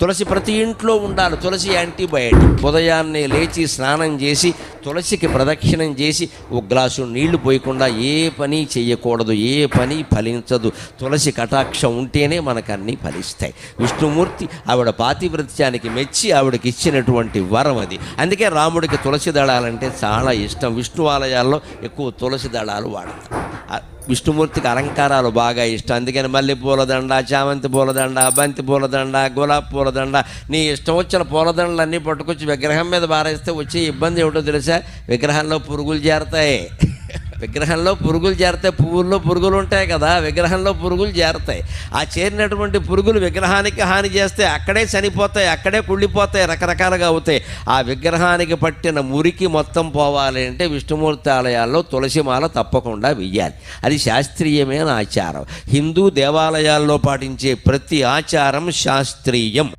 తులసి ప్రతి ఇంట్లో ఉండాలి. తులసి యాంటీబయాటిక్. ఉదయాన్నే లేచి స్నానం చేసి తులసికి ప్రదక్షిణం చేసి ఒక గ్లాసు నీళ్లు పోయకుండా ఏ పని చేయకూడదు. ఏ పని ఫలించదు. తులసి కటాక్షం ఉంటేనే మనకు అన్నీ ఫలిస్తాయి. విష్ణుమూర్తి ఆవిడ పాతివ్రత్యానికి మెచ్చి ఆవిడకి ఇచ్చినటువంటి వరం అది. అందుకే రాముడికి తులసి దళాలంటే చాలా ఇష్టం. విష్ణు ఆలయాల్లో ఎక్కువ తులసి దళాలు వాడతారు. విష్ణుమూర్తికి అలంకారాలు బాగా ఇష్టం. అందుకని మల్లె పూలదండ, చామంతి పూలదండ, బంతి పూలదండ, గులాబీ పూలదండ, నీ ఇష్టం వచ్చిన పూలదండలన్నీ పట్టుకొచ్చి విగ్రహం మీద బారేస్తే వచ్చే ఇబ్బంది ఏమిటో తెలుసా? విగ్రహంలో పురుగులు చేరతాయి. విగ్రహంలో పురుగులు చేరతాయి. పువ్వుల్లో పురుగులు ఉంటాయి కదా, విగ్రహంలో పురుగులు చేరతాయి. ఆ చేరినటువంటి పురుగులు విగ్రహానికి హాని చేస్తే అక్కడే చనిపోతాయి, అక్కడే కుళ్ళిపోతాయి, రకరకాలుగా అవుతాయి. ఆ విగ్రహానికి పట్టిన మురికి మొత్తం పోవాలి అంటే విష్ణుమూర్తి ఆలయాల్లో తులసిమాల తప్పకుండా వెయ్యాలి. అది శాస్త్రీయమైన ఆచారం. హిందూ దేవాలయాల్లో పాటించే ప్రతి ఆచారం శాస్త్రీయం.